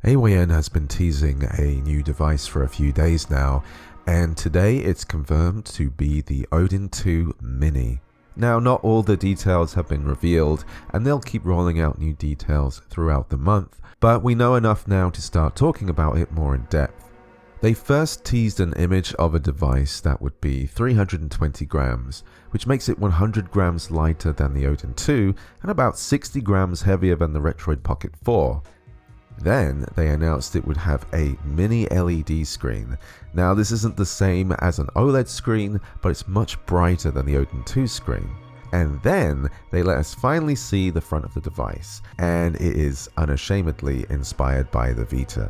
AYN has been teasing a new device for a few days now, and today it's confirmed to be the Odin2 Mini. Now, not all the details have been revealed, and they'll keep rolling out new details throughout the month, but we know enough now to start talking about it more in depth. They first teased an image of a device that would be 320 grams, which makes it 100 grams lighter than the Odin2 and about 60 grams heavier than the Retroid Pocket 4. Then they announced it would have a mini LED screen. Now, this isn't the same as an OLED screen, but it's much brighter than the Odin2 screen. And then they let us finally see the front of the device, and it is unashamedly inspired by the Vita.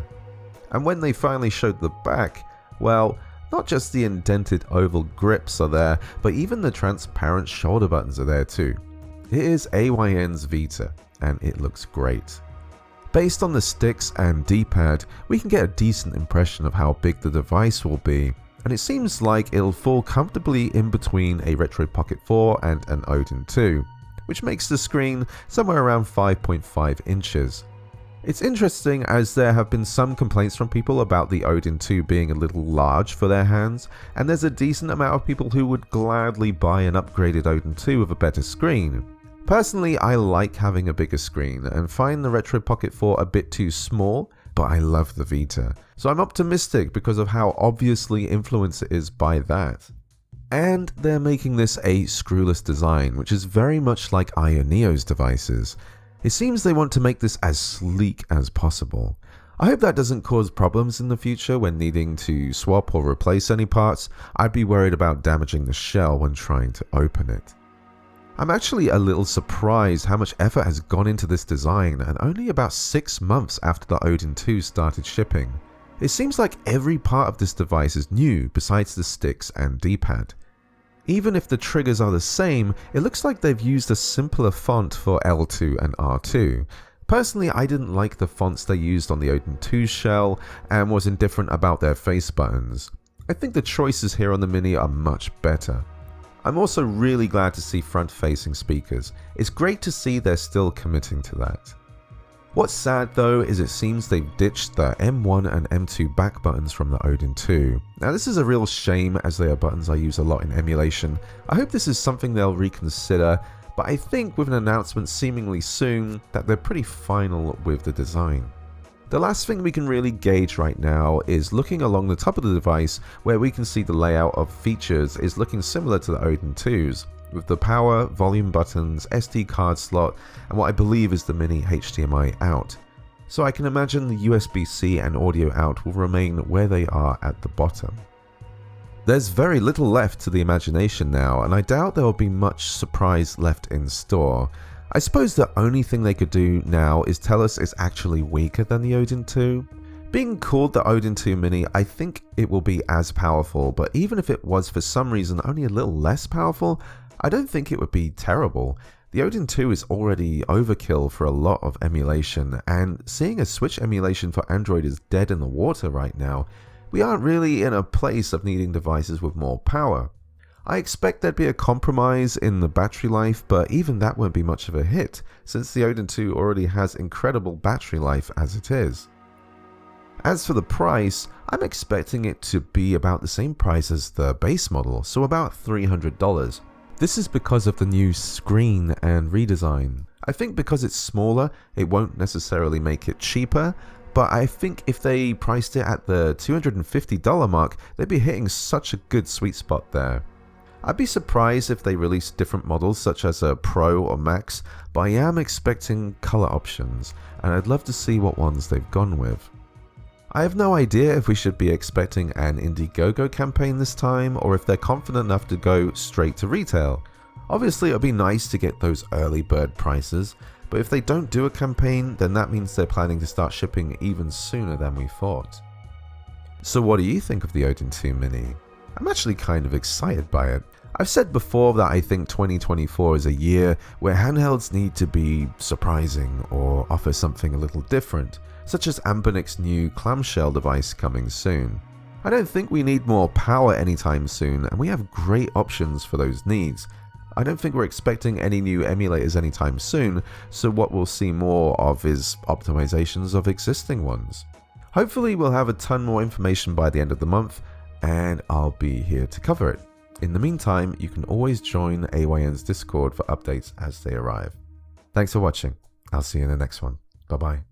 And when they finally showed the back, well, not just the indented oval grips are there, but even the transparent shoulder buttons are there too. It is AYN's Vita, and it looks great. Based on the sticks and D-pad, we can get a decent impression of how big the device will be, and it seems like it'll fall comfortably in between a Retroid Pocket 4 and an Odin2, which makes the screen somewhere around 5.5 inches. It's interesting as there have been some complaints from people about the Odin2 being a little large for their hands, and there's a decent amount of people who would gladly buy an upgraded Odin2 with a better screen. Personally, I like having a bigger screen and find the Retroid Pocket 4 a bit too small, but I love the Vita, so I'm optimistic because of how obviously influenced it is by that. And they're making this a screwless design, which is very much like AYN's devices. It seems they want to make this as sleek as possible. I hope that doesn't cause problems in the future when needing to swap or replace any parts. I'd be worried about damaging the shell when trying to open it. I'm actually a little surprised how much effort has gone into this design, and only about 6 months after the Odin2 started shipping. It seems like every part of this device is new besides the sticks and D-pad. Even if the triggers are the same, it looks like they've used a simpler font for L2 and R2. Personally, I didn't like the fonts they used on the Odin2 shell and was indifferent about their face buttons. I think the choices here on the Mini are much better. I'm also really glad to see front-facing speakers. It's great to see they're still committing to that. What's sad though is it seems they've ditched the M1 and M2 back buttons from the Odin2. Now, this is a real shame as they are buttons I use a lot in emulation. I hope this is something they'll reconsider, but I think with an announcement seemingly soon that they're pretty final with the design. The last thing we can really gauge right now is looking along the top of the device, where we can see the layout of features is looking similar to the Odin2's, with the power, volume buttons, SD card slot, and what I believe is the mini HDMI out. So I can imagine the USB-C and audio out will remain where they are at the bottom. There's very little left to the imagination now, and I doubt there will be much surprise left in store. I suppose the only thing they could do now is tell us it's actually weaker than the Odin2. Being called the Odin2 Mini, I think it will be as powerful, but even if it was for some reason only a little less powerful, I don't think it would be terrible. The Odin2 is already overkill for a lot of emulation, and seeing a Switch emulation for Android is dead in the water right now, we aren't really in a place of needing devices with more power. I expect there'd be a compromise in the battery life, but even that won't be much of a hit, since the Odin2 already has incredible battery life as it is. As for the price, I'm expecting it to be about the same price as the base model, so about $300. This is because of the new screen and redesign. I think because it's smaller, it won't necessarily make it cheaper, but I think if they priced it at the $250 mark, they'd be hitting such a good sweet spot there. I'd be surprised if they released different models such as a Pro or Max, but I am expecting color options, and I'd love to see what ones they've gone with. I have no idea if we should be expecting an Indiegogo campaign this time, or if they're confident enough to go straight to retail. Obviously, it would be nice to get those early bird prices, but if they don't do a campaign, then that means they're planning to start shipping even sooner than we thought. So what do you think of the Odin2 Mini? I'm actually kind of excited by it. I've said before that I think 2024 is a year where handhelds need to be surprising or offer something a little different, such as Ambernic's new clamshell device coming soon. I don't think we need more power anytime soon, and we have great options for those needs. I don't think we're expecting any new emulators anytime soon, so what we'll see more of is optimizations of existing ones. Hopefully we'll have a ton more information by the end of the month, and I'll be here to cover it. In the meantime, you can always join AYN's Discord for updates as they arrive. Thanks for watching. I'll see you in the next one. Bye bye.